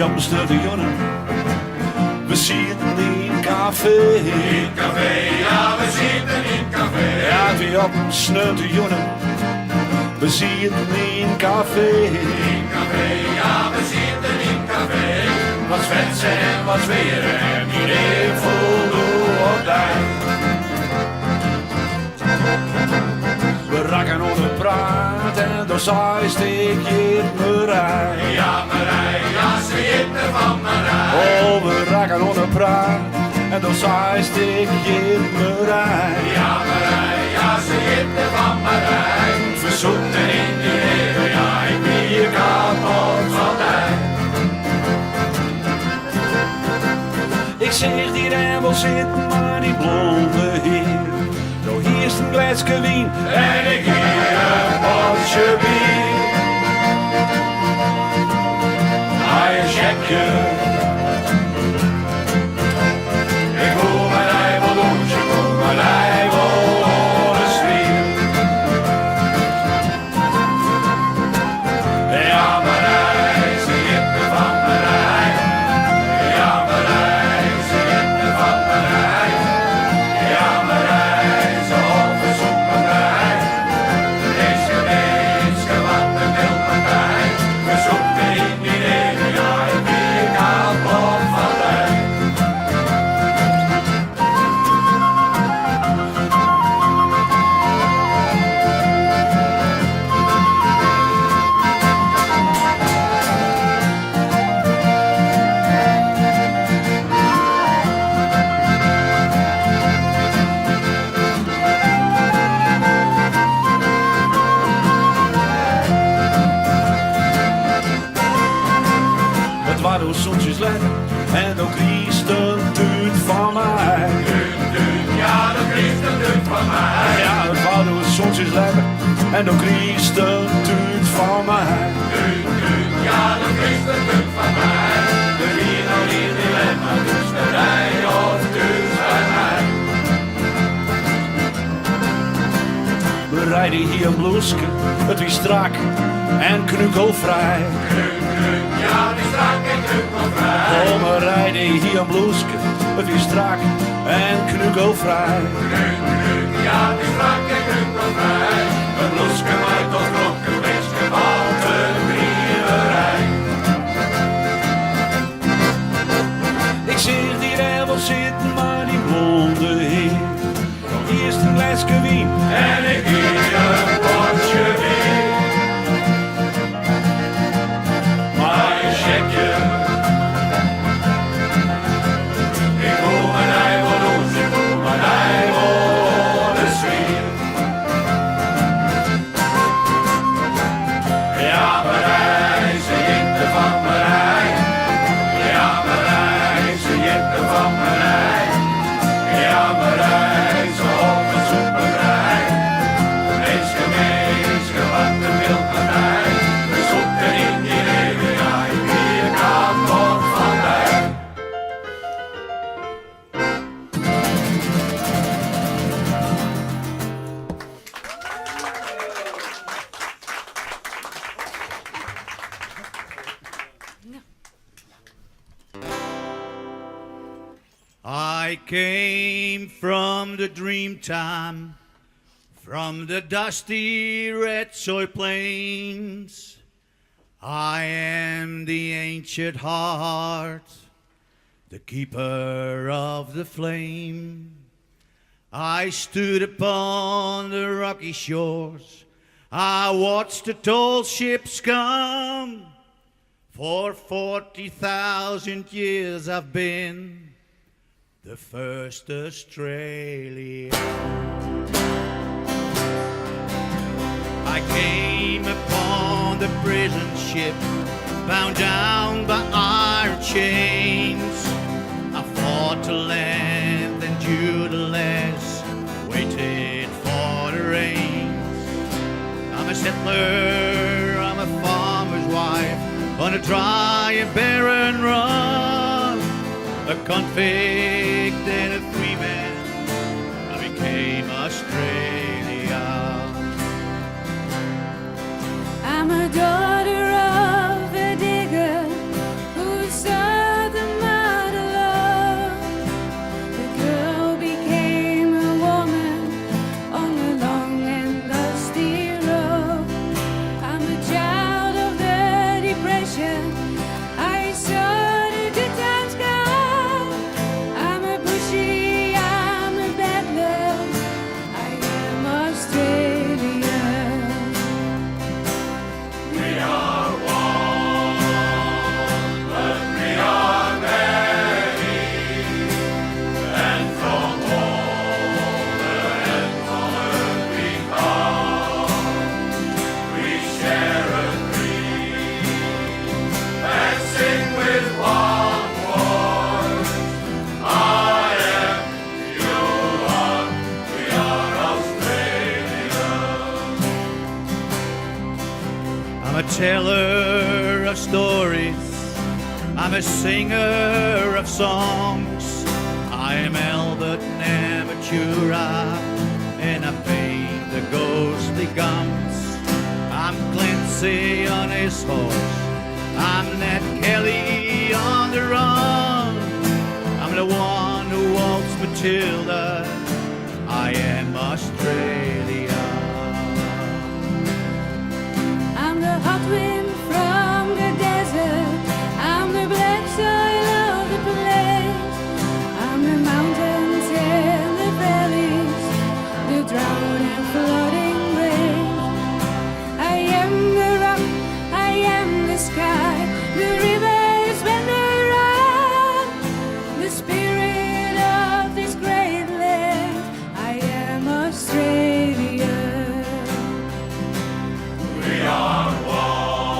op een stadion. We zitten in een café. In café, ja, we zitten in café. Ja, weer op een stadion. We zitten in een café. In café, ja, we zitten in café. Wat zwetsen en wat zweren en iedereen voelt op daar. We raken onder praat en door zij steek je me rij. Ja, Marij, ja, ze zitten van Marij. Oh, we raken onder praat en door zij steek je me rij. Ja, Marij, ja, ze zitten van Marij. Verzoeken In die leven, ja, ik ben hier kapot van tijd. Ik zeg die er wel zitten, maar die blonde heer. Nou, hier is een glaasje wien En ik hier een potje bier. hij een checkje. Ik voel mijn lijf doen, ik voel mijn lijf de sfeer. Ja, Marij, ze zitten van Marij. Ja, Marij, ze zitten van Marij. Ja, Marij, ze overzoeken mij. Deze mensen wat de wildpartij. We zoeken in die leven, ja, ik ben kapot van mij. Het waren soms lekker en ook Christen duurt van mij. Ja, de christen doet van mij. Ja, het waren soms lekker en ook Christen duurt van mij. Ja, de christen doet van mij. De hier nog in dilemma, dus de rij of dus bij mij. We rijden hier een bloeske, het is strak en knugelvrij. Ja, die strak en knuppelvrij. Oh, we rijden hier een bloeske, het is strak en knugelvrij. Ja, die strak en knuppelvrij. Een bloeske maakt tot klokken, weesje van de brieverij. Ik zeg die er wel zitten, maar die blonde heer. Eerst een glaasje wien En ik hier een potje bier. Maar een checkje. Ik voel mijn ijvel doen, ik voel mijn ijvel de sfeer. Ja, Marij, ze jitten van Marij. Ja, Marij, ze jitten van Marij. Ja, Marij, ze hopen zoeperij. Meeske, wat de wildpartij. We zoeken in die leven, ja, ik ben hier kapot van mij. I came from the dream time, from the dusty red soil plains. I am the ancient heart, the keeper of the flame. I stood upon the rocky shores, I watched the tall ships come. For 40,000 years I've been the first Australian. I came upon the prison ship, bound down by iron chains. I fought to land and dueless waited for the rains. I'm a settler, I'm a farmer's wife, on a dry and barren run, a convict and a free man, I became Australia. I'm a daughter of a digger whose teller of stories. I'm a singer of songs. I am Albert Namatjura, and I paint the ghostly gums. I'm Clancy on his horse. I'm Nat Kelly on the run. I'm the one who walks Matilda. I am Australia. I'm the hot wind from the desert. I'm the black soil of the place. I'm the mountains and the valleys, the drought and flooding rain. I am the rock, I am the sky, the rivers when they run, the spirit of this great land. I am Australia. We are one.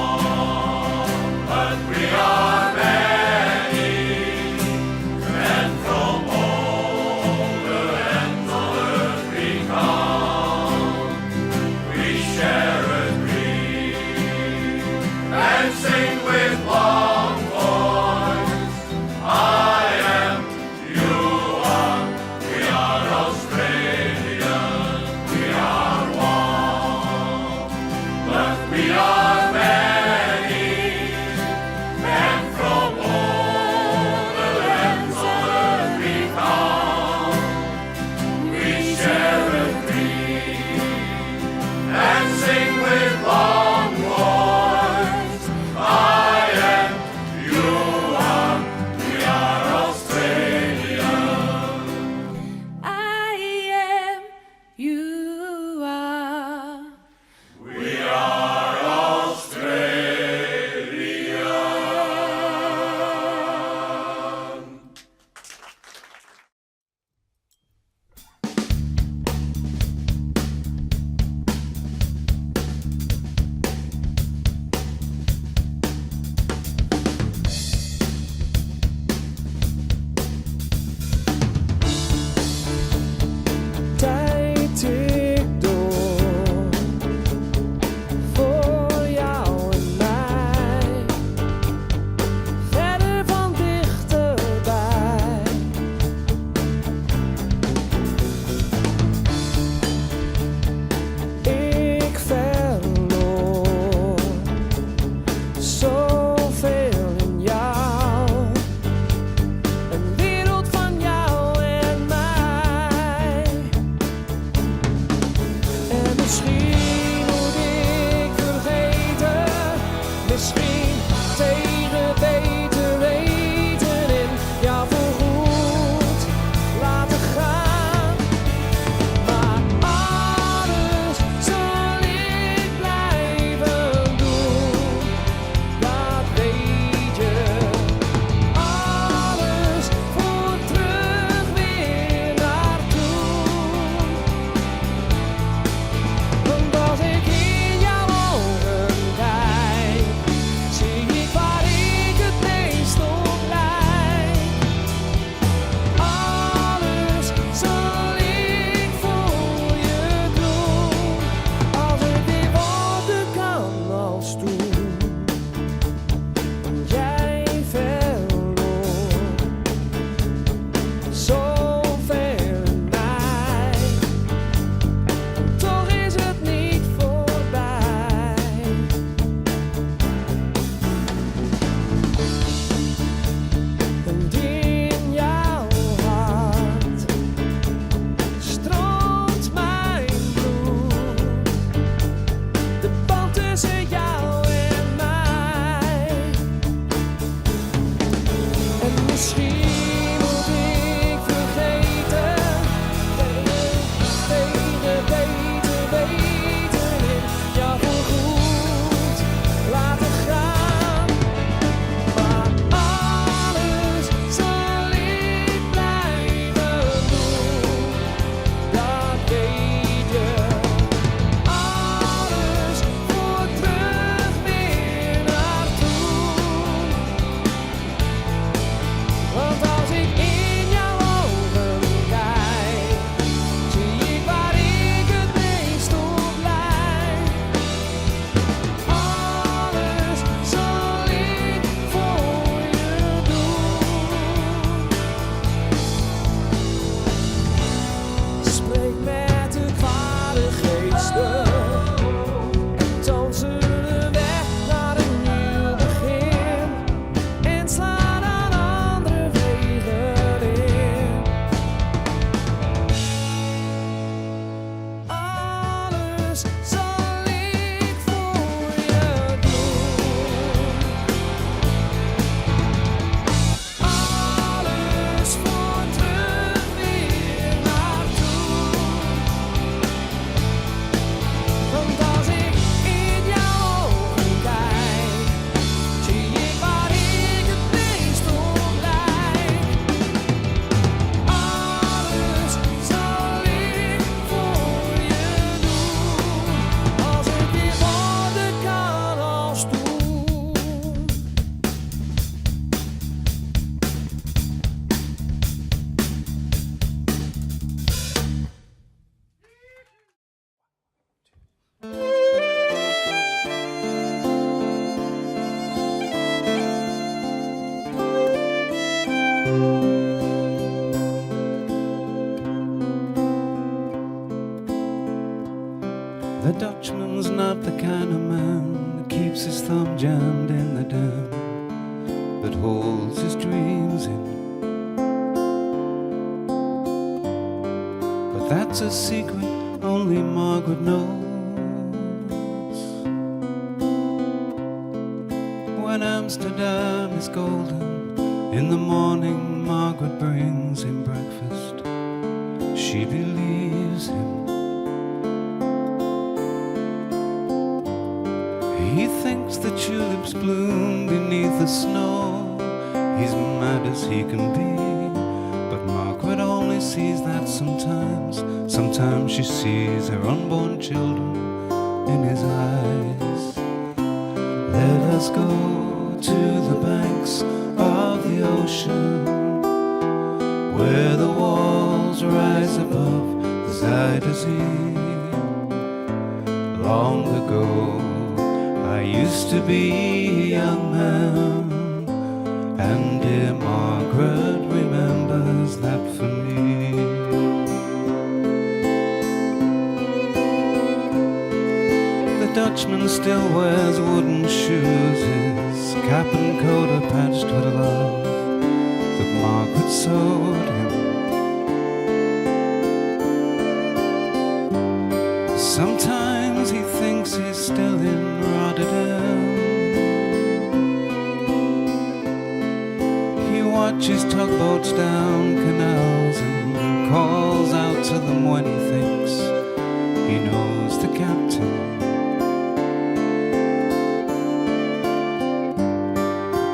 The Dutchman's not the kind of man that keeps his thumb jammed in the dam, but holds his dreams in. But that's a secret only Margaret knows. When Amsterdam is golden, in the morning Margaret brings him breakfast. She believes him. He thinks the tulips bloom beneath the snow. He's mad as he can be, but Margaret only sees that sometimes. Sometimes she sees her unborn children in his eyes. Let us go to the banks of the ocean, where the walls rise above the Zuyder Zee. Long ago I used to be a young man, and dear Margaret remembers that for me. The Dutchman still wears wooden shoes, his cap and coat are patched with love that Margaret sewed him. Sometimes he thinks he's still in Rotterdam. He watches tugboats down canals and calls out to them when he thinks he knows the captain.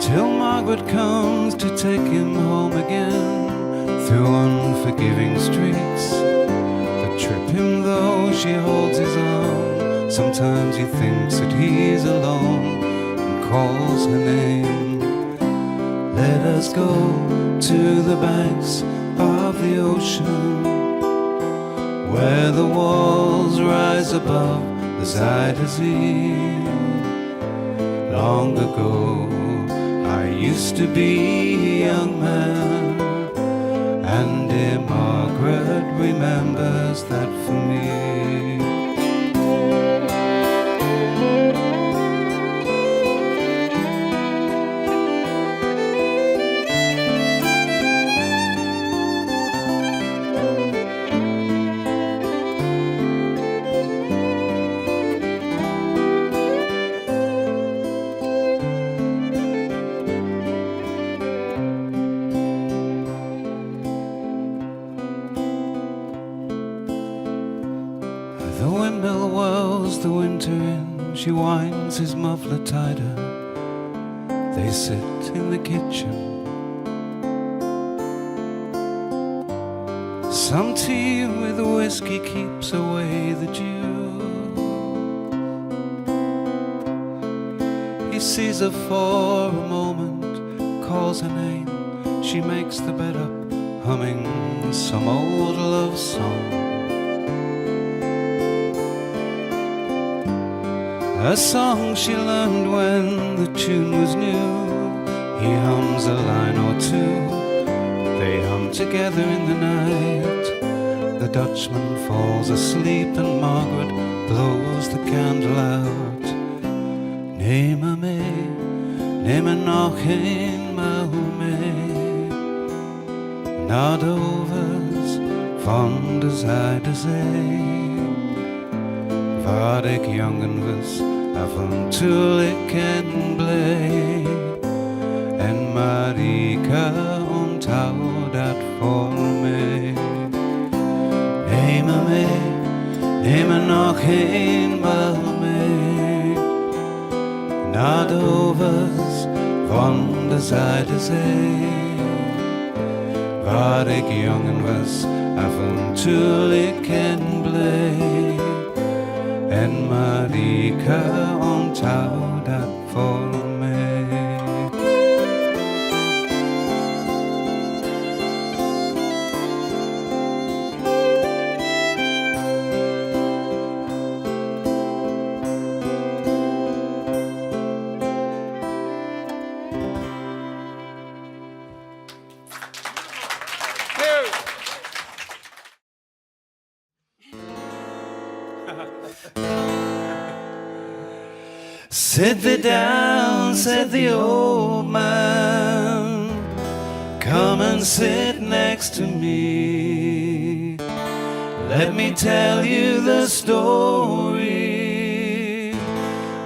Till Margaret comes to take him home again, through unforgiving streets that trip him though she holds his arm. Sometimes he thinks that he's alone and calls her name. Let us go to the banks of the ocean, where the walls rise above the Zuyder Zee. Long ago I used to be a young man, and dear Margaret remembers that for me. The windmill whirls the winter in, she winds his muffler tighter. They sit in the kitchen. Some tea with whiskey keeps away the dew. He sees her for a moment, calls her name. She makes the bed up, humming some old love song. A song she learned when the tune was new. He hums a line or two. They hum together in the night. The Dutchman falls asleep and Margaret blows the candle out. Neem me mee, neem me nog eenmaal mee, naar de overs van de Zuiderzee. Waar ik jongen was, avontuurlijk en blij. En Marika onthoudt dat voor mij. Neem me mee, neem me nog eenmaal mee, naar de overs van de Zuiderzee. Waar ik jongen was, avontuurlijk en blij. En Marika onthoudt dat voor mij. Eeuw. Sit thee down, said the old man. Come and sit next to me. Let me tell you the story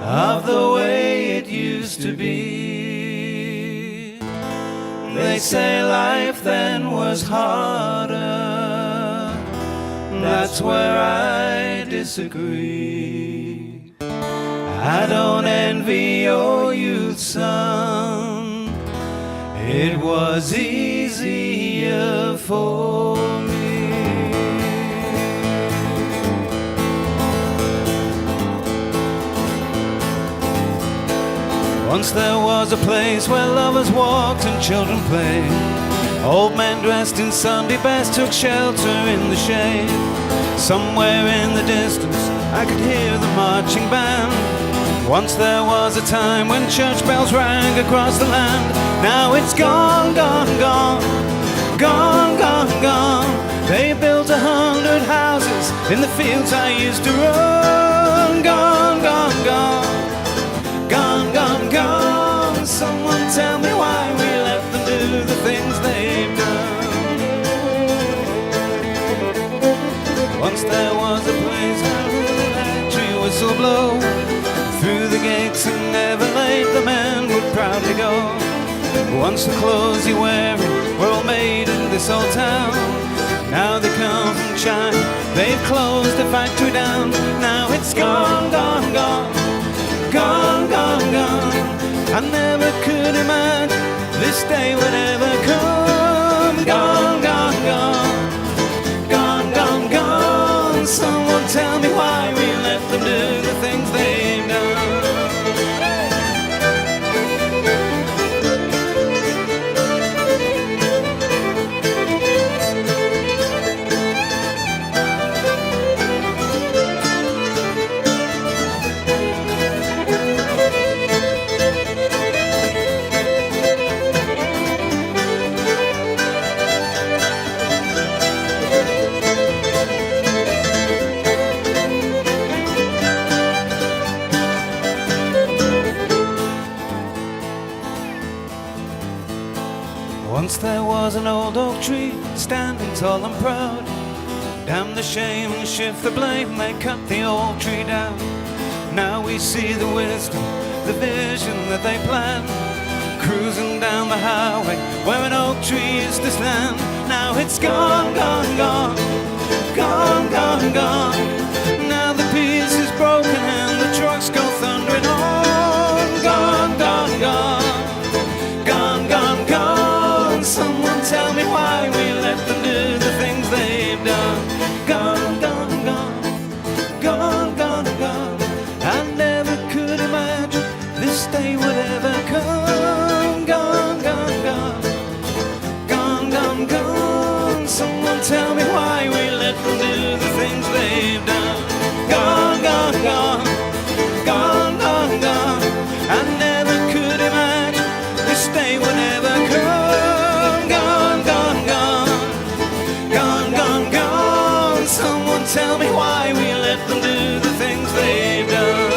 of the way it used to be. They say life then was harder. That's where I disagree. I don't envy your youth, son. It was easier for me. Once there was a place where lovers walked and children played. Old men dressed in Sunday best took shelter in the shade. Somewhere in the distance I could hear the marching band. Once there was a time when church bells rang across the land. Now it's gone, gone, gone, gone, gone, gone. They built 100 houses in the fields I used to run. Gone, gone, gone, gone, gone, gone. Someone tell me why we let them do the things they've done. Once there was a place where the electric whistle blow. Through the gates and never late the men would proudly go. Once the clothes you're wearing were all made in this old town. Now they come from China, they've closed the factory down. Now it's gone, gone, gone, gone, gone, gone. I never could imagine this day would ever come. Gone, gone, gone, gone, gone, gone. Someone tell me why we let them do the things they've done. Once there was an old oak tree standing tall and proud. Damn the shame and shift the blame, they cut the old tree down. Now we see the wisdom, the vision that they planned. Cruising down the highway where an oak tree used to stand. Now it's gone, gone, gone, gone, gone, gone. Now the piece is broken and the trucks go thundering on. Gone, gone, gone, gone, gone, gone. Someone tell me why we let them do the things they've done. Gone, gone, gone, gone, gone, gone. I never could imagine this day would ever come. Gone, gone, gone, gone, gone, gone. Someone tell me why we let them do the things they've done. Gone, gone, gone, gone, gone, gone. I never could imagine this day would ever come. Tell me why we let them do the things they've done.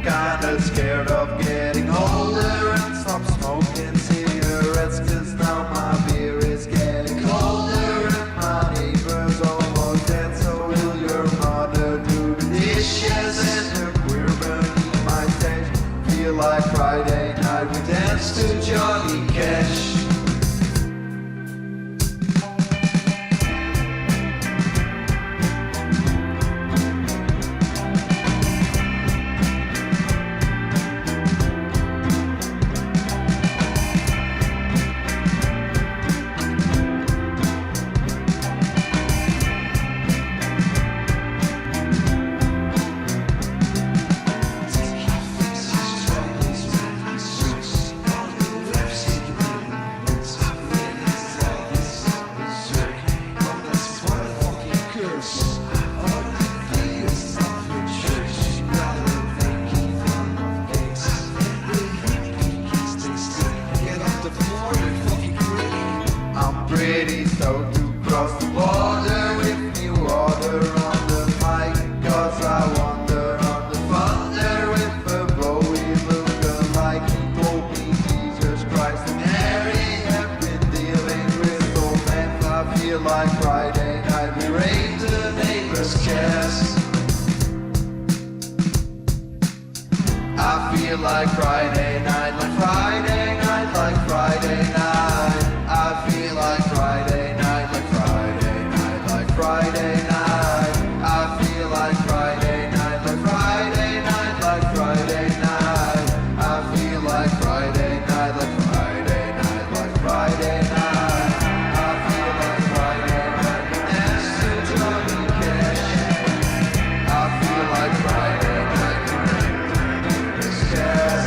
Kinda scared of getting older and stop smoking cigarettes, 'cause now my beer is getting colder and my neighbor's almost dead. So will your mother do the dishes and her queer beneath my tent feel like crying? this kiss. I feel like Friday night, like Friday night, like Friday night. I feel like Friday night, like Friday night, like Friday night. I feel like Friday night, like Friday night, like Friday night. I feel like Friday night, like Friday night, like Friday night. I feel like Friday night, dance to Johnny Cash. I feel like Friday night, this kiss.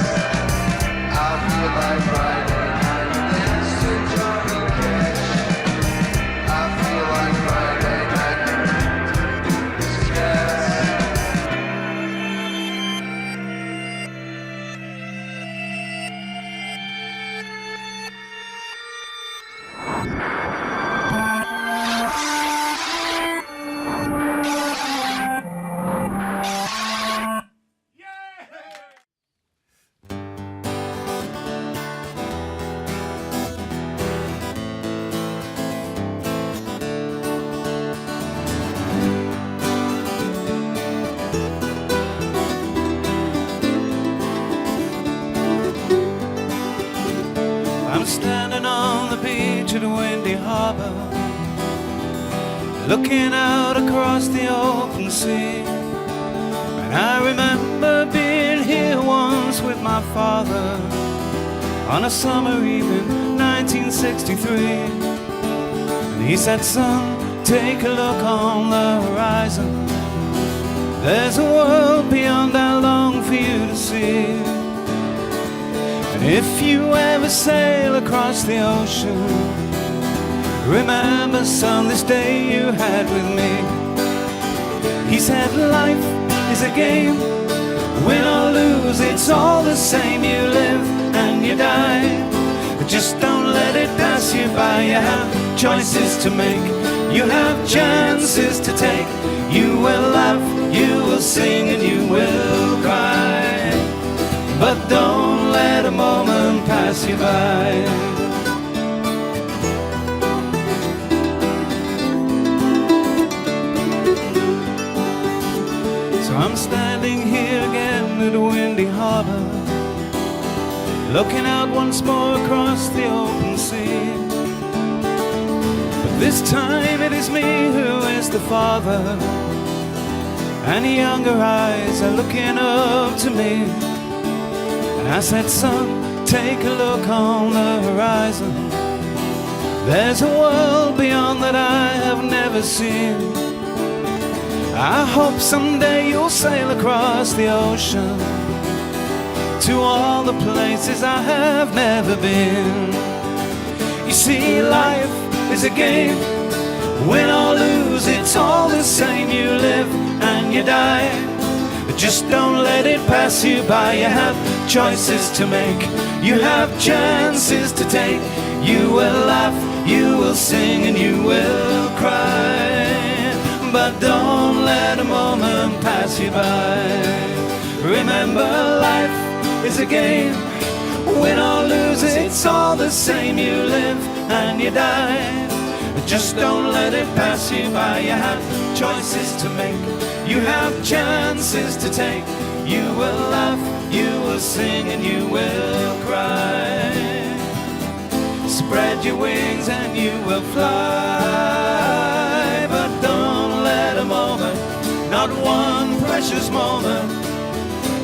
I feel like Friday night, dance to Johnny Cash. I feel like Friday night, this kiss. I'm standing on the beach at Windy Harbor, looking out across the open sea. And I remember being here once with my father on a summer evening, 1963. And he said, son, take a look on the horizon. There's a world beyond I long for you to see. And if you ever sail across the ocean, remember, son, this day you had with me. He said, life is a game, win or lose, it's all the same. You live and you die, but just don't let it pass you by. You have choices to make, you have chances to take. You will laugh, you will sing, and you will cry, but don't let a moment pass you by. So I'm standing here again at Windy Harbor, looking out once more across the open sea. But this time it is me who is the father, and the younger eyes are looking up to me. And I said, son, take a look on the horizon. There's a world beyond that I have never seen. I hope someday you'll sail across the ocean to all the places I have never been. You see, life is a game, win or lose, it's all the same. You live and you die, but just don't let it pass you by. You have choices to make, you have chances to take. You will laugh, you will sing, and you will cry, but don't let a moment pass you by. Remember, life is a game, win or lose, it's all the same. You live and you die, but just don't let it pass you by. You have choices to make, you have chances to take. You will laugh, you will sing, and you will cry. Spread your wings and you will fly, but don't let a moment, not one precious moment,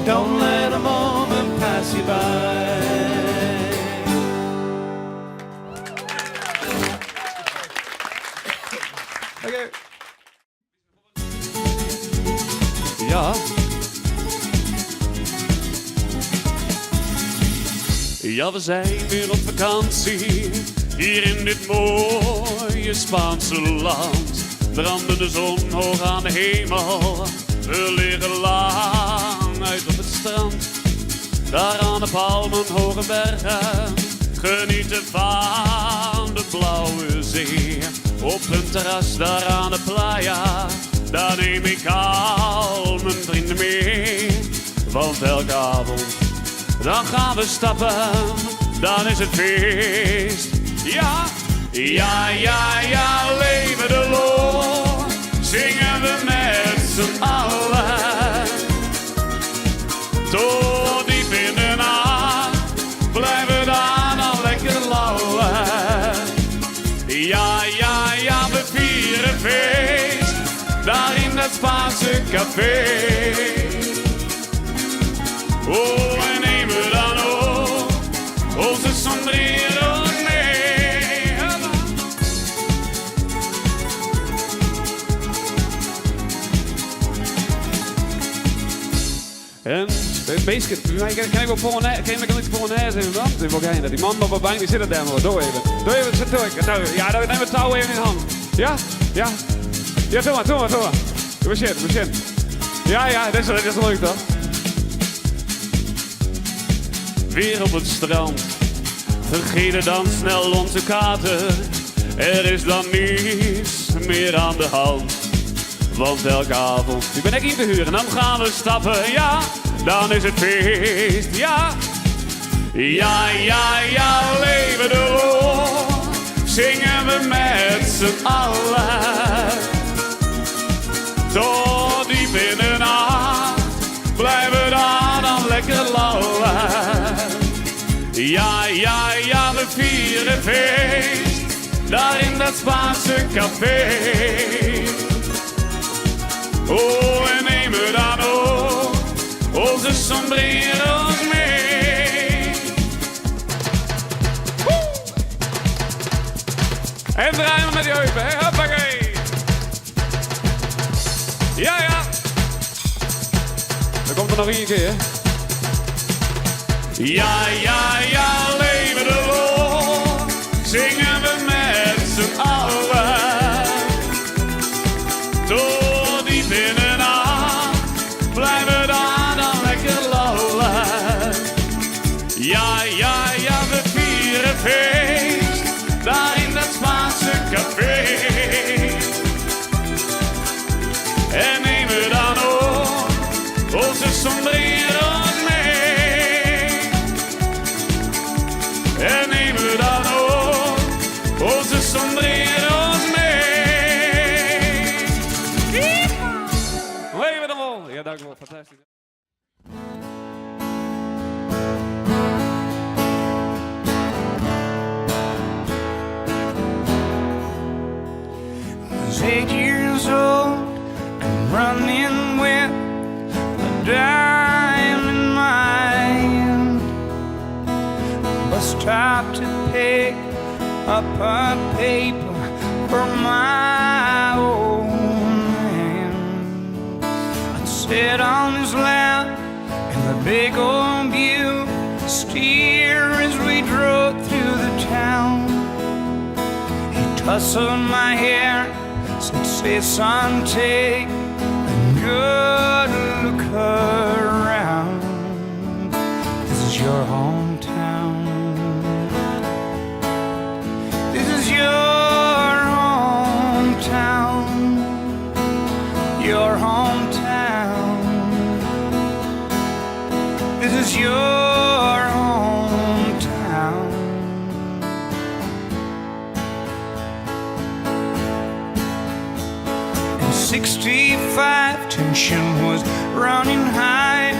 don't let a moment pass you by. Okay. Ja. Ja, we zijn weer op vakantie, hier in dit mooie Spaanse land. Brandde de zon hoog aan de hemel, we liggen lang uit op het strand. Daar aan de palmen, hoge bergen, genieten van de blauwe zee. Op een terras daar aan de playa, daar neem ik al mijn vrienden mee. Want elke avond, dan gaan we stappen, dan is het feest. Ja, ja, ja, ja, leven de lol, zingen we met z'n allen. Tot diep in de nacht blijven we daar nog lekker lallen. Ja, ja, ja, we vieren feest, daar in dat Spaanse café. Oh, en nemen we dan ook onze sombreros mee. En het meisje, kan ik wel Polonaise in de hand? Die man op de bank die zit er daar maar. Doe even, zit door. Ja, dan neem het touw even in de hand. Ja, ja. Ja, doe maar. We begin. Ja, dat is leuk toch? Weer op het strand, vergeten dan snel onze kaarten. Er is dan niets meer aan de hand. Want elke avond, nu ben ik hier te huren en dan gaan we stappen. Ja, dan is het feest, ja. Ja, ja, ja, leven de lol. Zingen we met z'n allen. Tot diep in de nacht blijven we daar dan lekker lallen. Ja, ja, ja, we vieren feest, daar in dat Spaanse café. Oh, en nemen we dan ook onze sombreros mee. Woe! En draaien we met die heupen, hè? Hoppakee. Ja, ja. Dan komt er nog één keer. Ja, ja, ja, leven de lol. Zingen we met z'n allen. Tot diep in de nacht blijven we daar dan lekker lallen. Ja, ja, ja, we vieren feest, daar in dat Spaanse café. En nemen we dan ook onze sombreros mee. En nemen we dan ook onze sombreros mee. Leven de lol. Ja, dank u wel. Fantastisch. I was 8 years old and running with a dime in my hand. Bus stopped to pick up a paper for my old man. I'd sit on his lap in the big old Buick, steer as we drove through the town. He tousled my hair, said, "Say, son, take a good look around. This is your hometown. This is your hometown. Your hometown. This is your hometown." In 65, tension was running high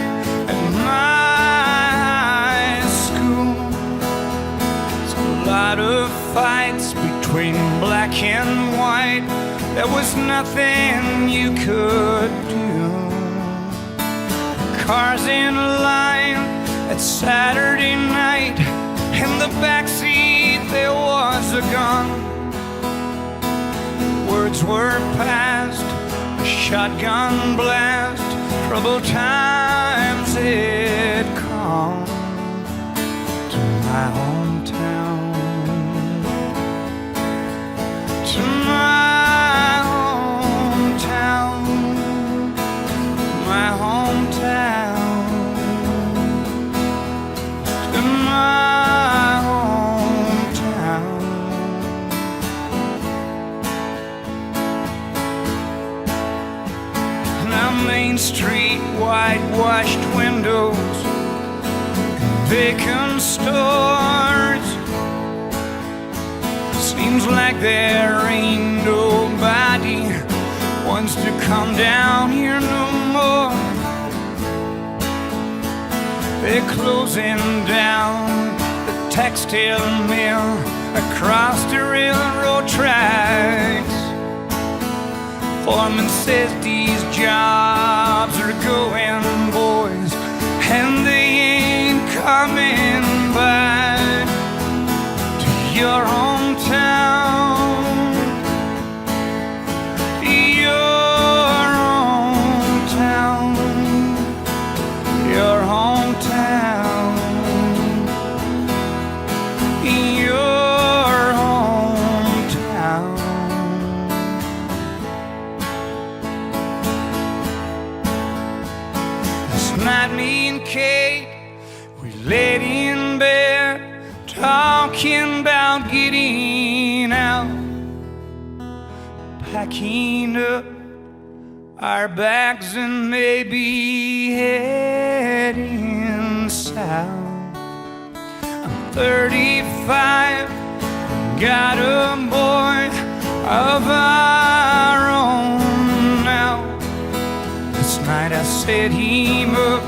at my high school. There's a lot of fights between black and white. There was nothing you could do. Cars in a line at Saturday night. In the backseat there was a gun. Words were passed, a shotgun blast. Troubled times had come to my hometown. To my hometown. My hometown. To my hometown. Now Main Street, whitewashed windows, vacant stores. Seems like there ain't nobody wants to come down here no more. They're closing down the textile mill across the railroad tracks. Foreman says these jobs are going, boys, and they ain't coming back to your hometown. Your hometown. Your hometown. Your hometown. Last night me and Kate, we laid in bed talking about getting out, packing up our bags and maybe heading south. I'm 35, got a boy of our own now. Last night I set him up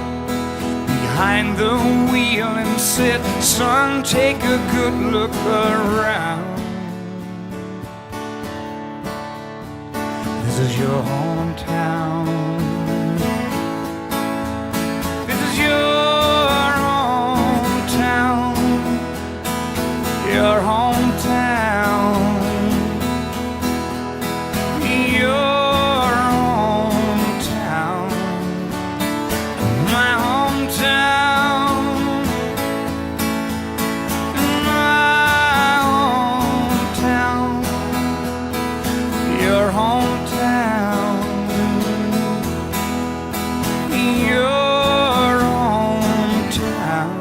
behind the wheel and said, son, take a good look around. This is your hometown. This is your hometown. Your hometown. Your hometown. My hometown. My hometown. Your hometown. Your hometown.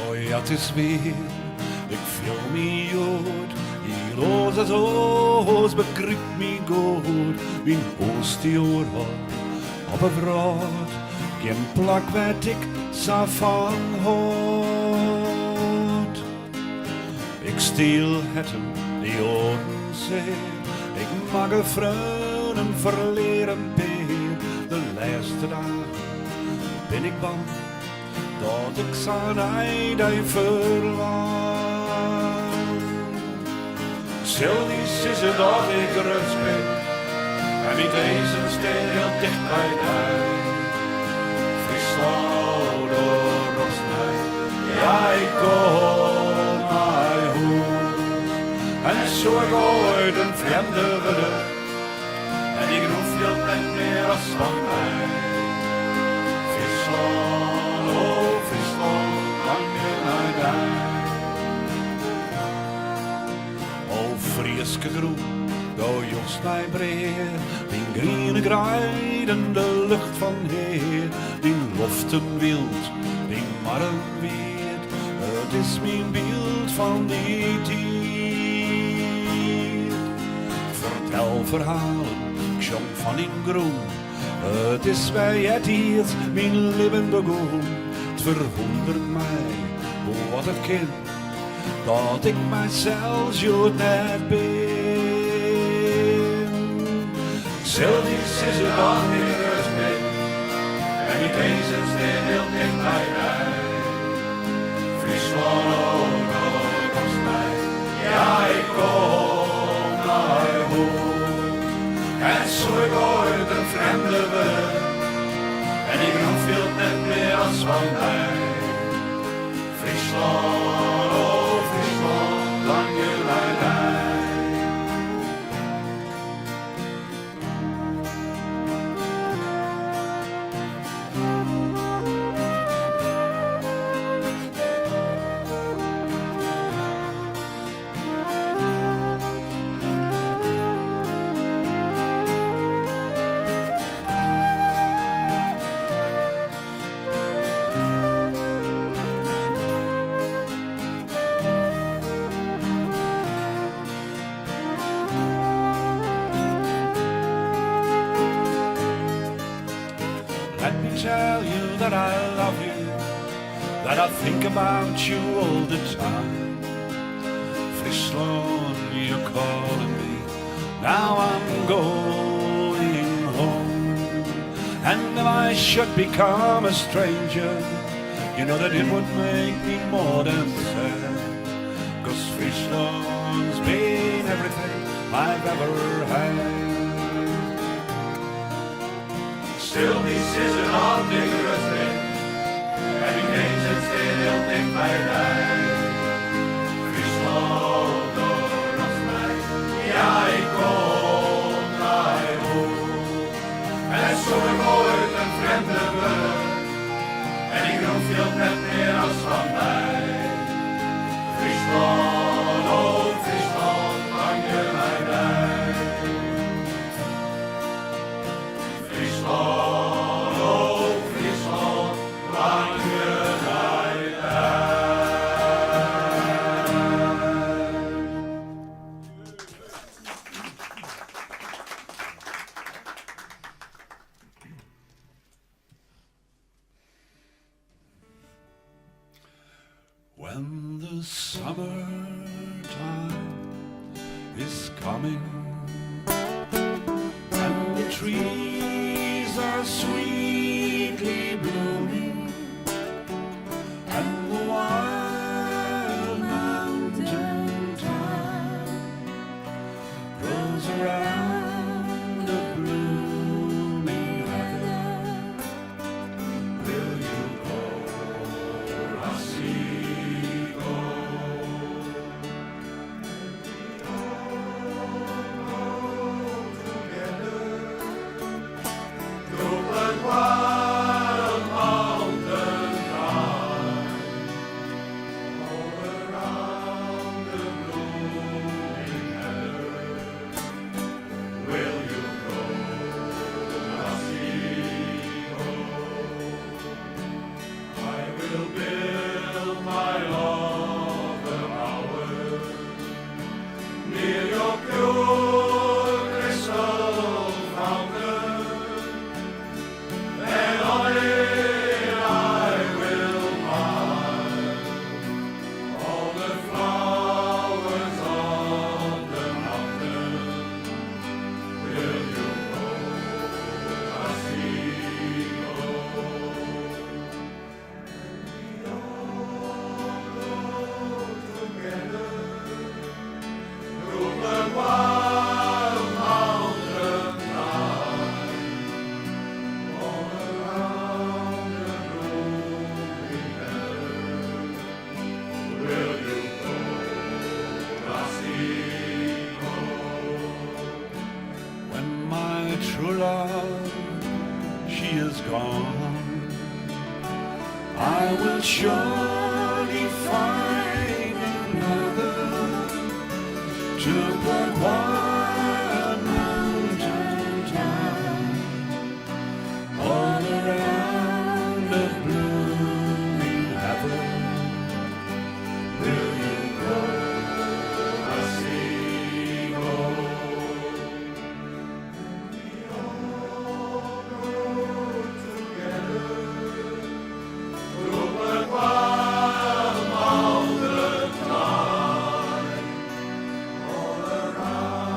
Oh ja, het is weer, ik viel me goed. Hier roos het hoos bekruipt me goed. Wie hoest die oor op een brood. Geen plak wat ik zou van hout. Ik stiel het hem die oren zeer. Ik mag een vrienden verleren peer. De laatste dagen ben ik bang dat ik zijn einde verlang. Zelfs is het dat ik rust ben en met deze steen heel dicht bij mij. Friesland door Rosnij, ja ik kom naar huis. En zo ik ooit een vreemde geluid en ik roef je niet meer als van mij. Friesland, oh Friesland, lang naar daar. O Frieske groen, do jost mij breed, die groene kruiden, de lucht van Heer, die loften wild, die marren weet, het is mijn beeld van die tijd. Vertel verhalen, ik zong van in groen, het is bij het hier, mijn levende goon. Het verwondert mij, hoe wat het kind, dat ik mijzelf zo net ben. Zelfs is het dan niet rust ben, en niet eens een steen heel dicht bij mij. Friesland, oh, nooit mij, ja ik kom naar huis. En zo ik ooit een vreemde ben, en ik roep veel net meer als van mij. Friesland, oh Friesland, lang jullie daar. tell you that I love you, that I think about you all the time. Friesland, you're calling me, now I'm going home. And if I should become a stranger, you know that it would make me more than sad. 'Cause Friesland's been everything I've ever had. Stil die sissen aan diggere vriend, en ik eens het stil heel dicht bij mij. Friesland door als mij, ja ik kom naar hoe. En zo ik ooit een vreemde burg, en ik roep veel net meer als van mij. Friesland, oh Friesland, hang je mij bij. Friesland. When the summertime is coming and the trees are sweetly blooming and the wild mountain thyme grows around the blooming heather, will you go, Lassie? True love, she is gone. I will surely find another to put one mountain down all around the blooming heather. Will you go, Lassie, go? All around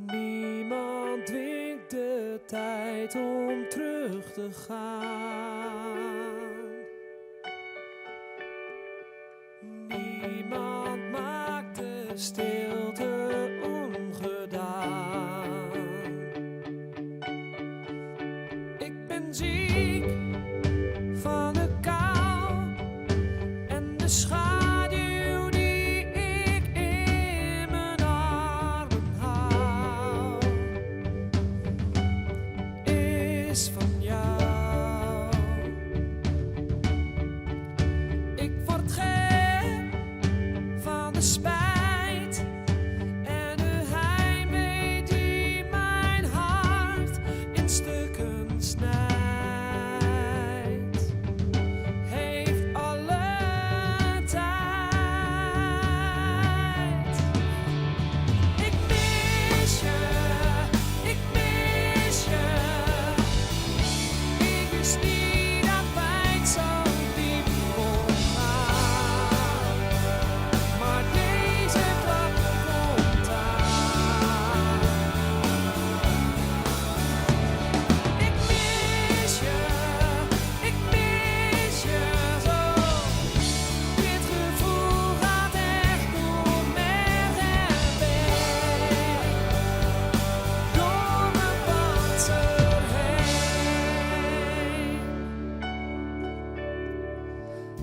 Niemand dwingt de tijd om terug te gaan. Niemand maakt de stilte ongedaan. Ik ben ziek van de kou en de schaduw die ik in mijn armen hou, is van jou. Ik word gek van de spijt en de heimwee die mijn hart in stukken snijdt. Heeft alle tijd. Ik mis je, ik mis je. Ik wist niet dat pijn zo diep kon gaan, maar deze klap komt aan. Ik mis je zo. Dit gevoel gaat echt door mer en been, door mijn panzer heen.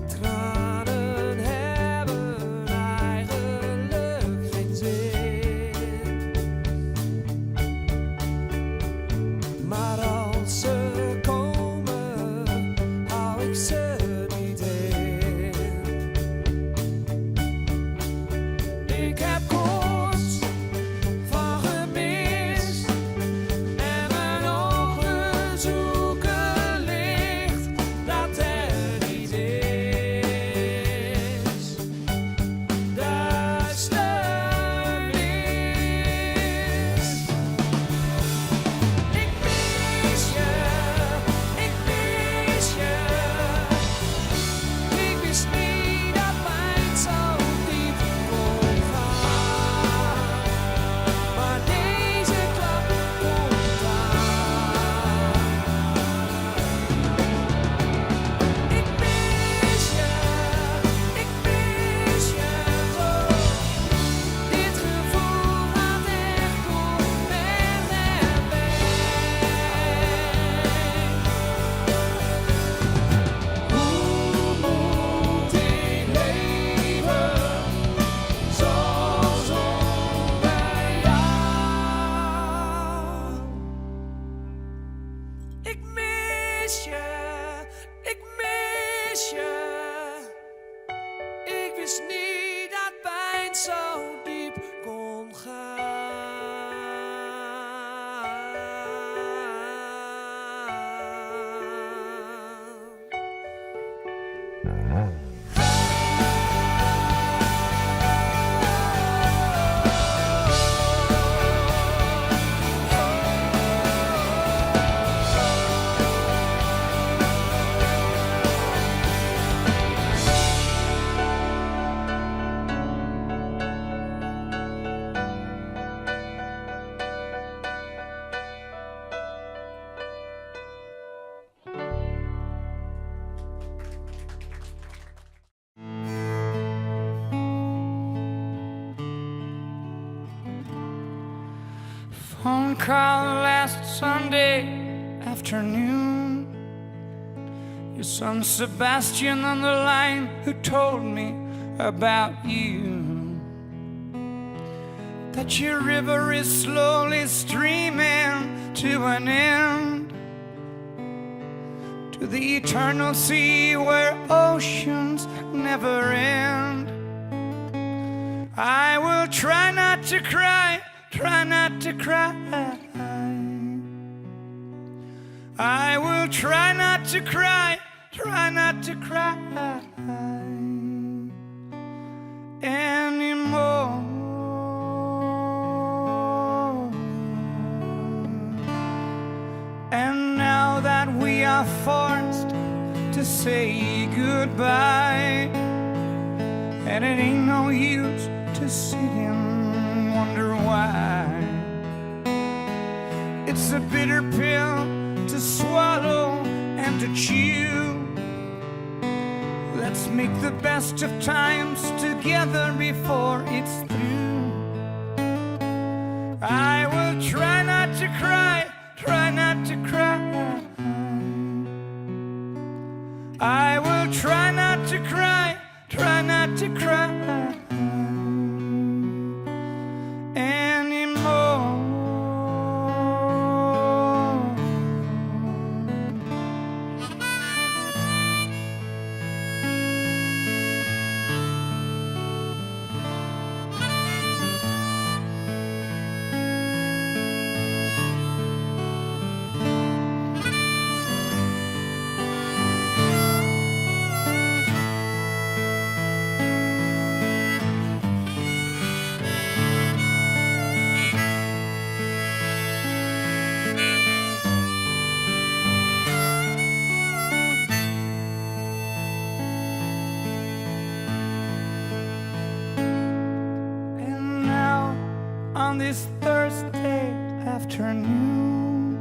Tranen hebben eigenlijk geen zin, maar als ze komen, hou ik ze niet in. Ik heb koorts van gemis en mijn ogen zoeken licht dat er niet is. Duisternis. Ik mis je, ik mis je. Ik wist niet dat pijn zo diep kon gaan, maar deze klap komt aan. Ik mis je zo. Dit gevoel gaat echt door mer en been. Hoe moet ik leven zoals zonder jou? Ik mis je, ik mis je. Ik wist niet dat pijn zo diep kon gaan. Phone call last Sunday afternoon. Your son Sebastian on the line, who told me about you. That your river is slowly streaming to an end, to the eternal sea where oceans never end. I will try not to cry, try not to cry. I will try not to cry, try not to cry anymore. And now that we are forced to say goodbye, and it ain't no use to sit and wonder why, It's a bitter pill to swallow and to chew. Let's make the best of times together before it's through. I will try not to cry, try not to cry. I will try not to cry, try not to cry anymore. On this Thursday afternoon,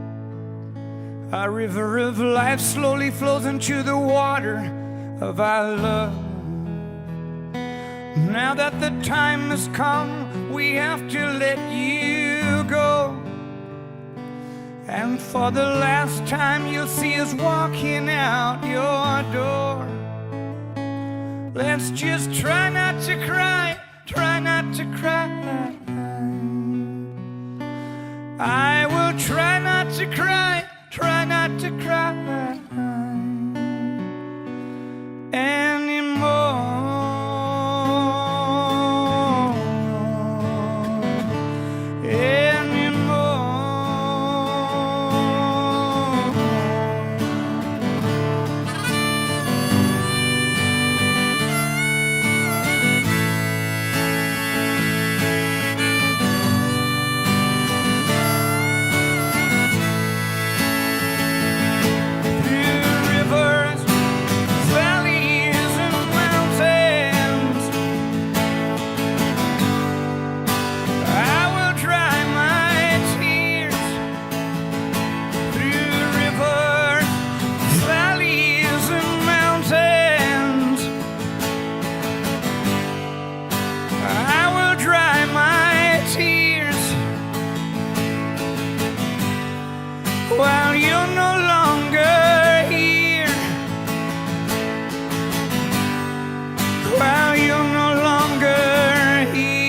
a river of life slowly flows into the water of our love. Now that the time has come, we have to let you go. And for the last time, you'll see us walking out your door. Let's just try not to cry, try not to cry. I will try not to cry, try not to cry anymore. While you're no longer here, while you're no longer here.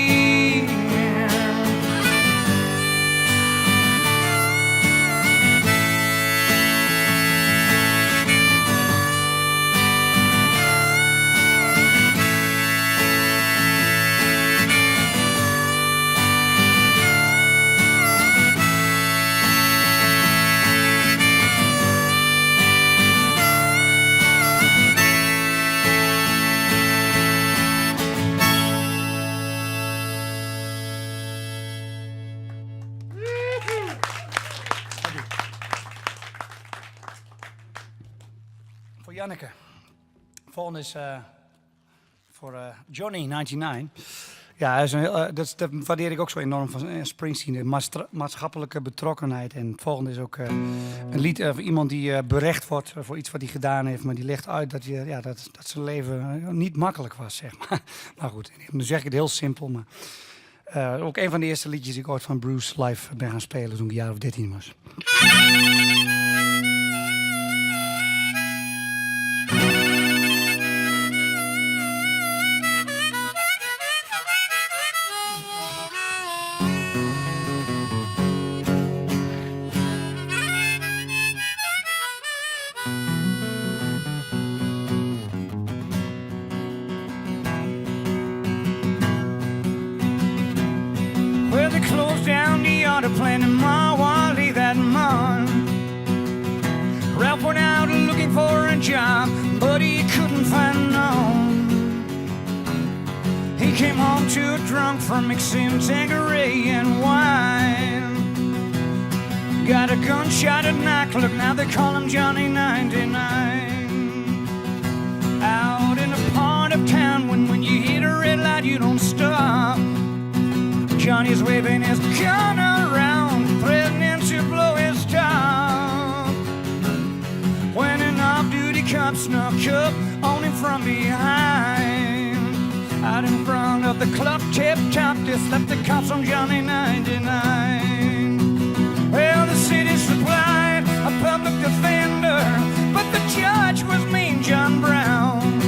Voor Janneke. Volgende is voor Johnny, 99. Ja, hij is dat waardeer ik ook zo enorm van Springsteen. De maatschappelijke betrokkenheid. En het volgende is ook een lied over iemand die berecht wordt voor iets wat hij gedaan heeft. Maar die legt uit dat, dat zijn leven niet makkelijk was, zeg maar. Maar goed, nu zeg ik het heel simpel. Maar ook een van de eerste liedjes die ik ooit van Bruce live ben gaan spelen toen ik een jaar of 13 was. They closed down the auto plant in Mawali that month. Ralph went out looking for a job, but he couldn't find none. He came home too drunk from mixing Tanqueray and wine. Got a gunshot at nightclub, now they call him Johnny 99. Out in a part of town when you hit a red light you don't stop. Johnny's waving his gun around, threatening to blow it cop snuck up on him from behind. Out in front of the club, tip-top, they slapped the cops on Johnny 99. Well, the city supplied a public defender, but the judge was Mean John Brown.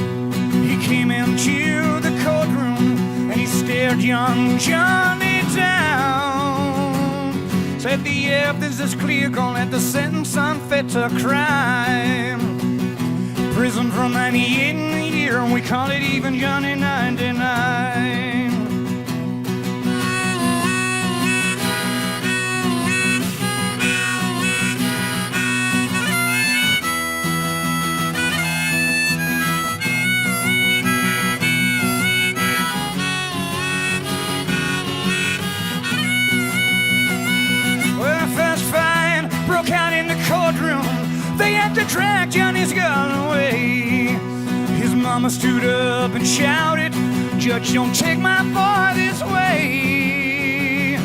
He came into the courtroom and he stared young Johnny down. Said the evidence is clear, gonna let the sentence unfit to crime. Prison for 98 in a year, and we call it even Johnny 99. Broke out in the courtroom. They had to drag Johnny's gun away. His mama stood up and shouted, "Judge, don't take my boy this way."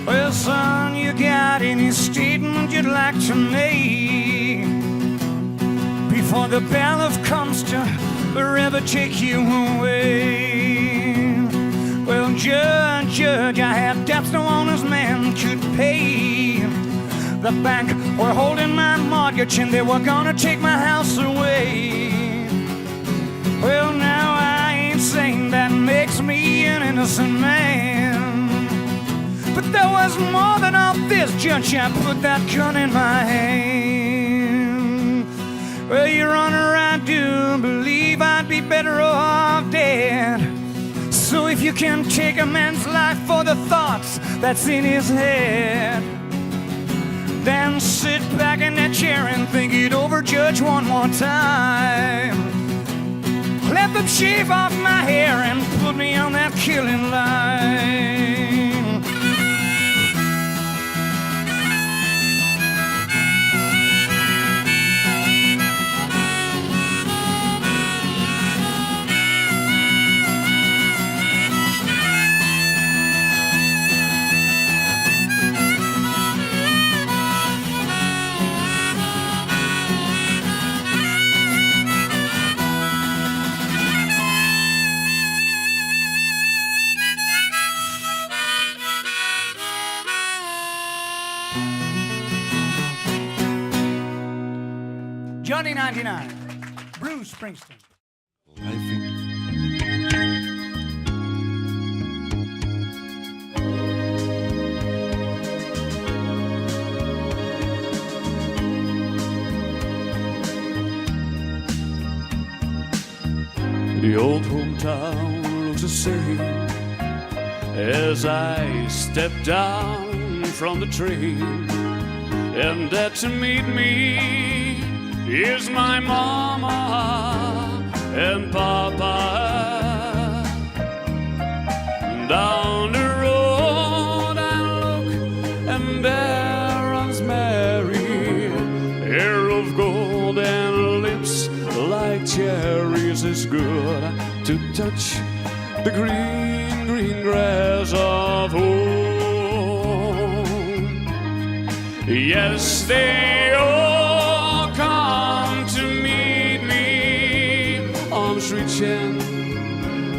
Well, son, you got any statement you'd like to make before the bailiff comes to forever take you away? Well, Judge, I had debts no honest man could pay. The bank were holding my mortgage and they were gonna take my house away. Well, now I ain't saying that makes me an innocent man, but there was more than all this, Judge. I put that gun in my hand. Well, Your Honor, I do believe I'd be better off dead. So if you can take a man's life for the thoughts that's in his head, then sit back in that chair and think it over, Judge, one more time. Let them shave off my hair and put me on that killing line. Johnny 99, Bruce Springsteen. The old hometown looks the same as I step down from the train, and there to meet me is my mama and papa. Down the road I look, and there runs Mary, hair of gold and lips like cherries. Is good to touch the green, green grass of home. Yes, they all come to meet me, arms reaching,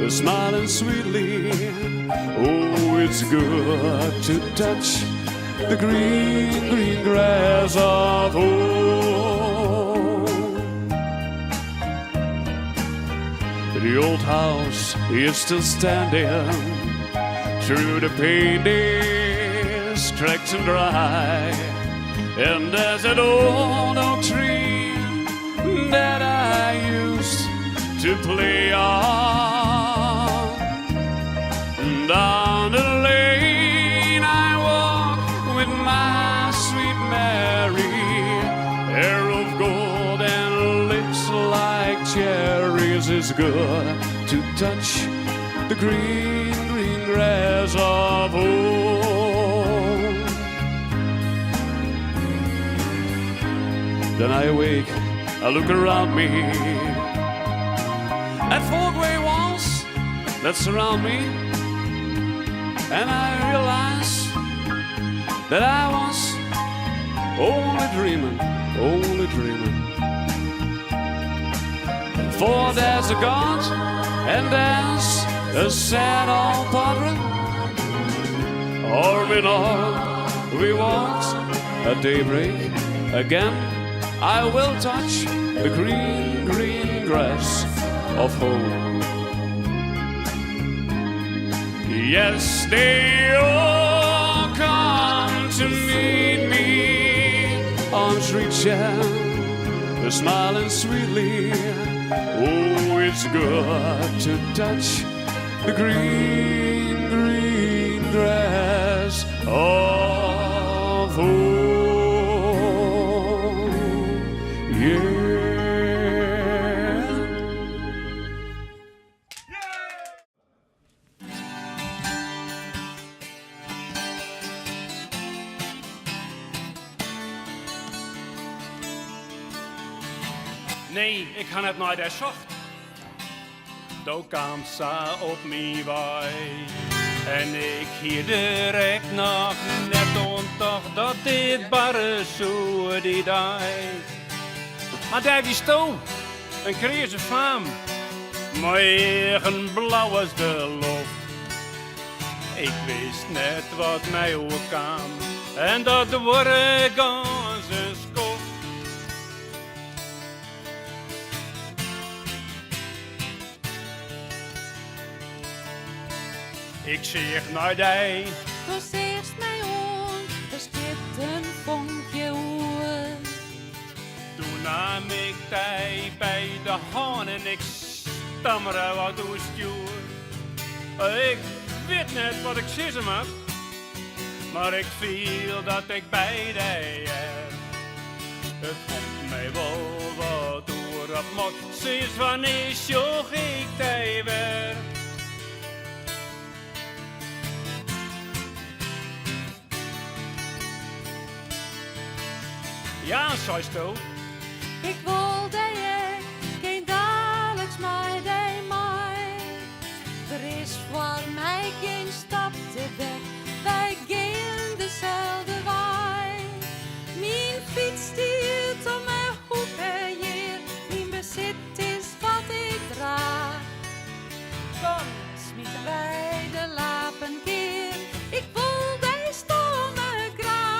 smiling sweetly. Oh, it's good to touch the green, green grass of home. The old house is still standing, through the paint is cracked and dry, and there's that old oak tree that I used to play on. Down the lane I walk with my sweet Mary, hair of gold and lips like cherries. Is good to touch the green, green grass of home. Then I awake, I look around me at four gray walls that surround me, and I realize that I was only dreaming, only dreaming. For there's a God and there's a sad old padre. Arm in arm we walked at daybreak again. I will touch the green, green grass of home. Yes, they all come to meet me, arms reach out, smiling sweetly. Oh, it's good to touch the green, green grass of home. Yeah. Nee, ik ga net naar de zocht. Daar kwam ze op mij bij. En ik hier direct nog net ontocht dat dit barre zo die dag. Maar daar wie stoom, een kreeze vlaam. Maar eigen blauw als de lucht. Ik wist net wat mij overkwam. En dat worden ganzen skoft. Ik zeg naar die. Du siehst mij om, er stipt een vonkje oer. Toen nam ik die bij de hand en ik stammerde wat toestuur. Ik weet net wat ik zeggen mag, maar ik viel dat ik bij die heb. Het komt mij wel wat door op mot, sinds wanneer zocht ik die weer. Ja, zei je. Ik wilde je geen dagelijks mij die mij. Er is voor mij geen stap te weg, wij gaan dezelfde wij. Mijn fiets stiert om mijn hoeken hier, mijn bezit is wat ik draag. Kom, smieten wij de lapen keer, ik voel die stomme graag.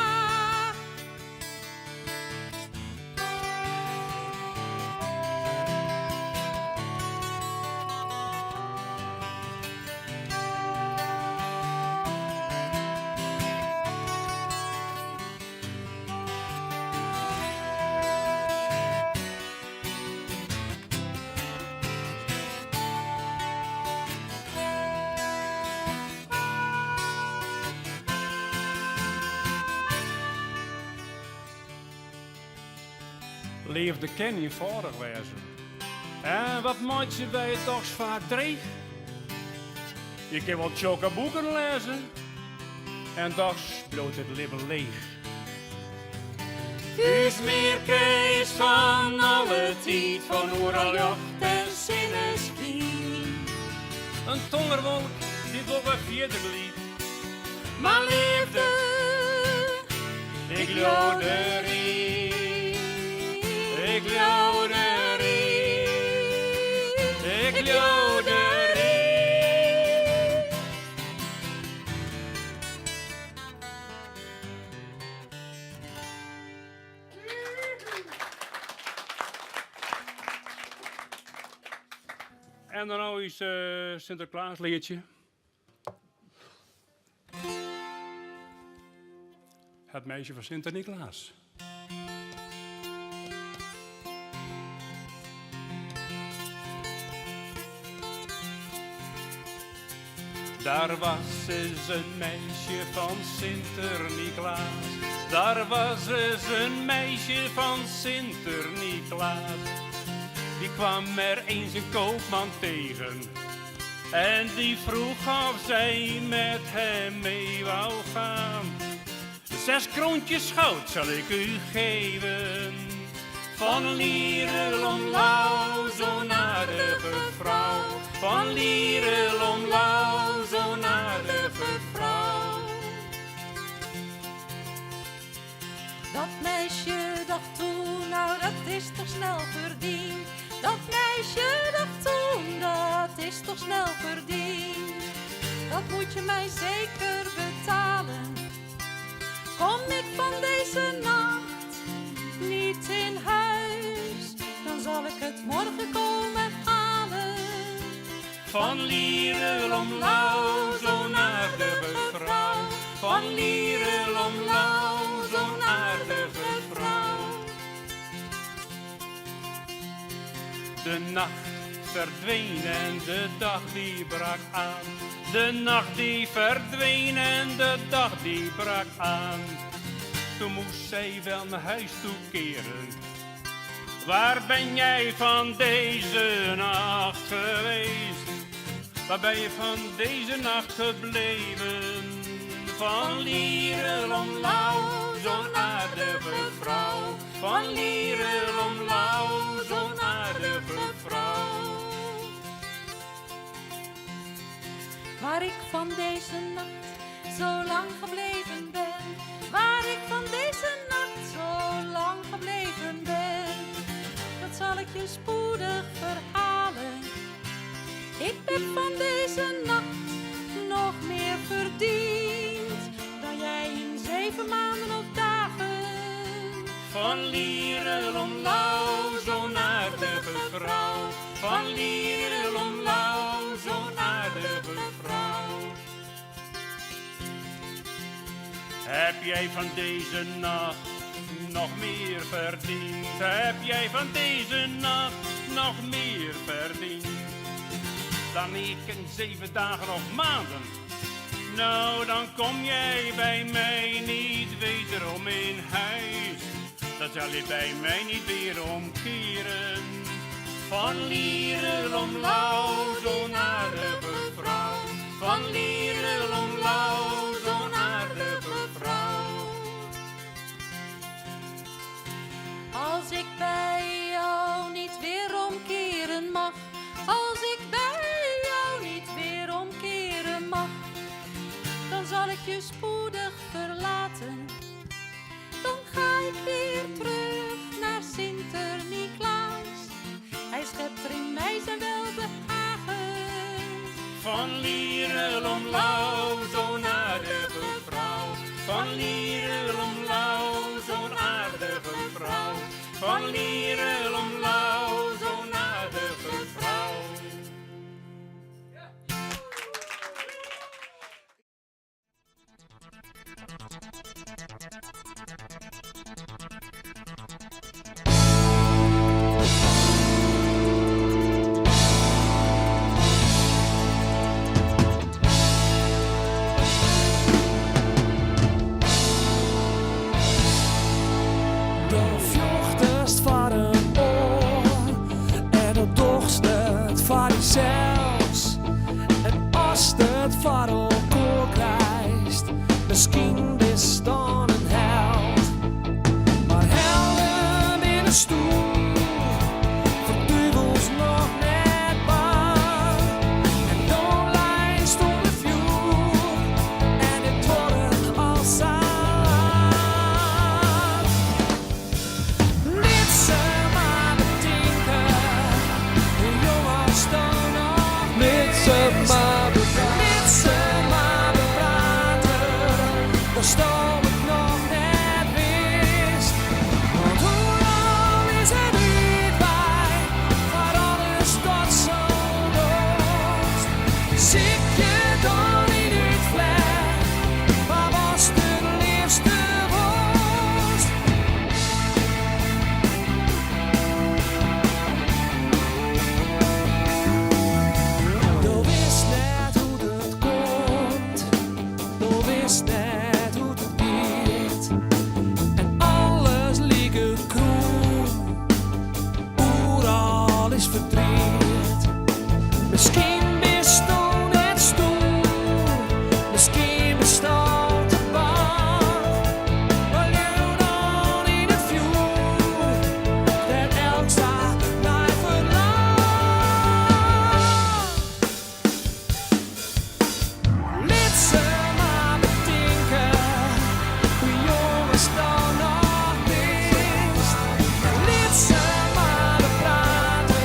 Leefde ken eenvoudig wezen. En wat maakt je bij het toch vaak dreig? Je kan wel tjokke boeken lezen. En toch bloot het leven leeg. Dus meer kees van alle tijd, van oeral jocht en zinnespiel. Een tongerwolk die boven vierde liep. Maar liefde, Ik lood erin. Ik lood erin. Ik lood erin. En dan nou eens Sinterklaasliedje. Het meisje van Sinter-Niklaas. Daar was eens een meisje van Sinter-Niklaas. Daar was eens een meisje van Sinter-Niklaas. Die kwam er eens een koopman tegen. En die vroeg of zij met hem mee wou gaan. 6 kroontjes goud zal ik u geven. Van Lierelomlauw, zo'n aardige vrouw. Van Lierelomlauw, zo'n aardige vrouw. dat meisje dacht toen, nou dat is toch snel verdiend. Dat meisje moet je mij zeker betalen. Kom ik van deze nacht niet in huis, dan zal ik het morgen komen halen. Van Lierenlomlauw, zo'n aardige vrouw. Van Lierenlomlauw, zo'n aardige vrouw. De nacht verdween en de dag die brak aan. De nacht die verdween en de dag die brak aan. Toen moest zij wel naar huis toekeren. Waar ben jij van deze nacht geweest? Waar ben je van deze nacht gebleven? Van Lierenlomlauw, zo'n aardige vrouw. Van Lierenlomlauw, zo'n aardige vrouw. Waar ik van deze nacht zo lang gebleven ben. Waar ik van deze nacht zo lang gebleven ben. Dat zal ik je spoedig verhalen. Ik heb van deze nacht nog meer verdiend dan jij in 7 maanden of dagen. Van Lierenlomlauw, zo'n aardige vrouw. Van Lierenlomlauw, zo'n aardige vrouw. Heb jij van deze nacht nog meer verdiend? Heb jij van deze nacht nog meer verdiend? Dan ik in 7 dagen of maanden. Nou, dan kom jij bij mij niet wederom in huis. Dan zal je bij mij niet weer omkeren. Van Lierenlomlauw, zo'n aardige vrouw. Van Lierenlomlauw, zo'n aardige vrouw. Als ik bij jou niet weer omkeren mag. Als ik bij jou niet weer omkeren mag. Dan zal ik je spoedig verlaten. Dan ga ik weer terug naar Sinterniklaas. Hij schept er in mij zijn welbehagen. Van Lierenlomlauw, zo'n aardige vrouw. Van Lierenlomlauw, zo'n aardige vrouw. Van Lierenlomlauw, zo'n aardige vrouw. Zelfs en als het varrelkoor krijgt, misschien is dan een held, maar helm in een stoel, voor duivels nog net bang. En dan lijst onder vuur, en het wordt als aan. Niet ze maar betinken, de jongens dan. Met ze maar bepraten, dan stom ik nog net wist. Want hoe lang is het niet bij, waar alles tot zo loopt. Zit je dan in het vlek, waar was de liefste worst? Net hoe het gaat en alles ligt kroon, overal is verdriet. Misschien bestond het stoel, misschien bestond het bang, maar leeuw dan in het vuur, dat elk staat naar verlang. Liet ze dan nog mist. En liet ze maar praten,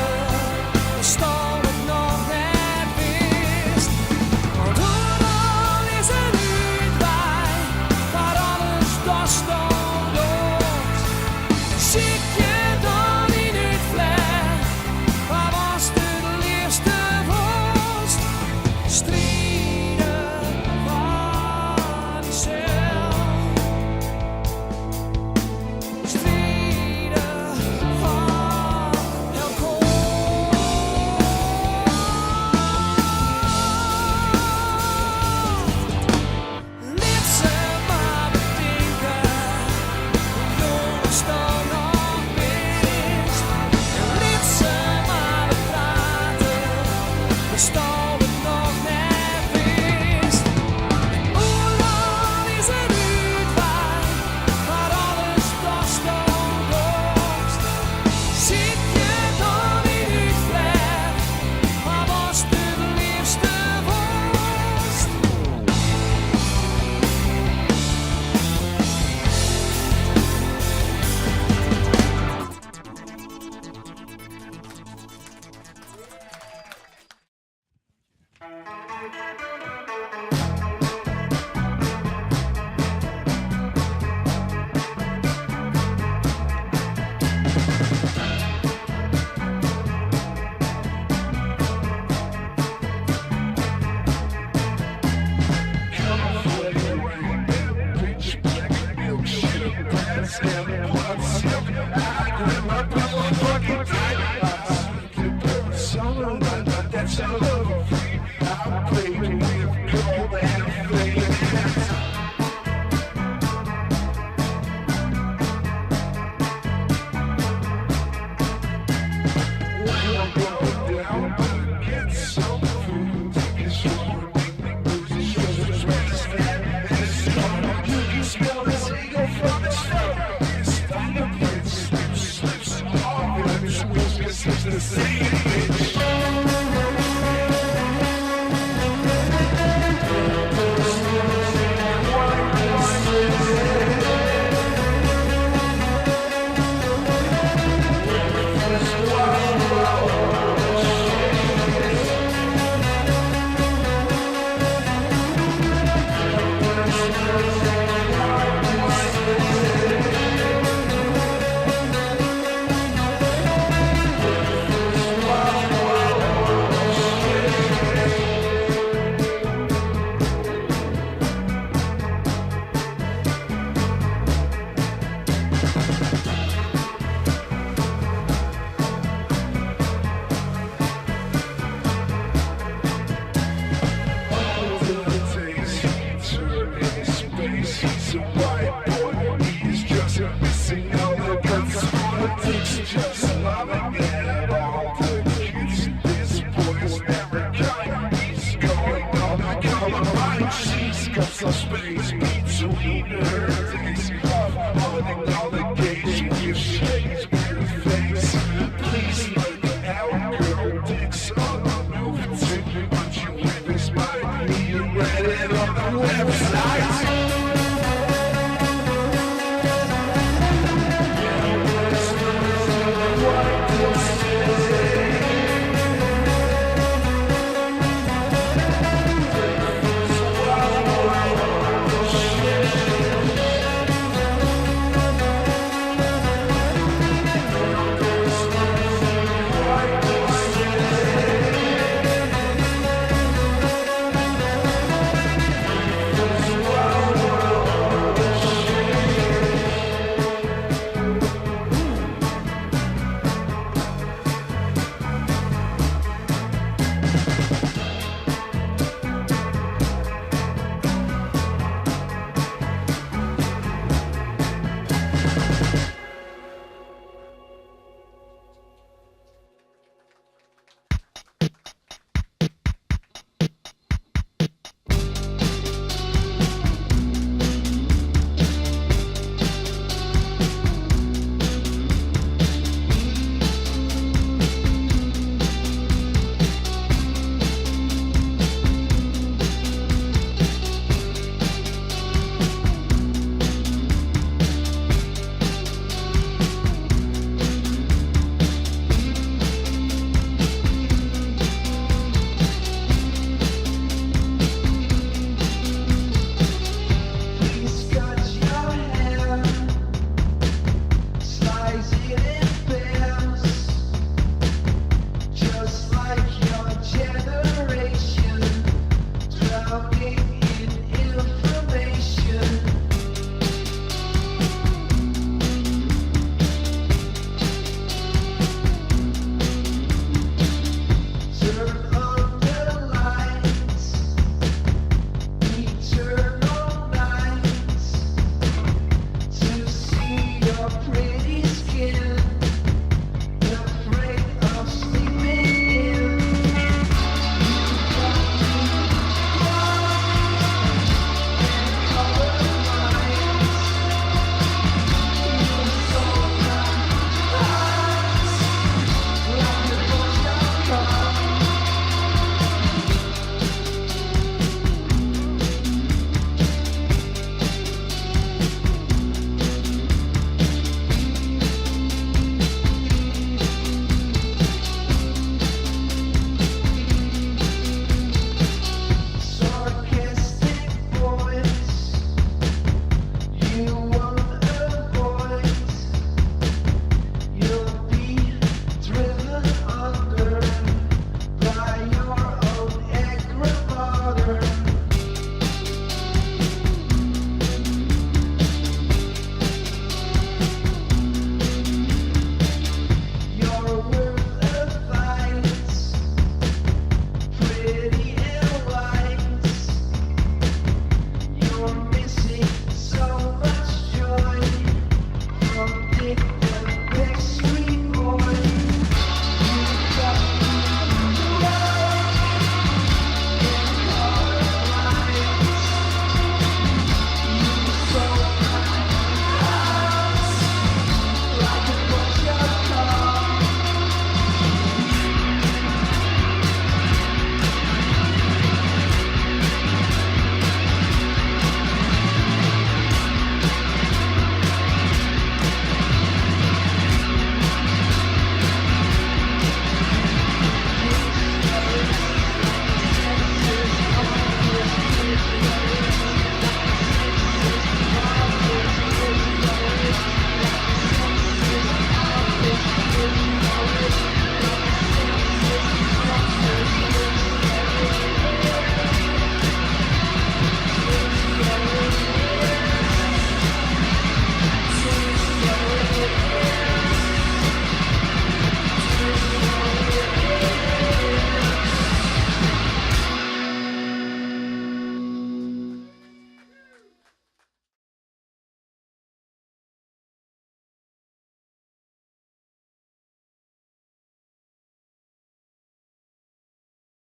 this is the city, bitch. Space.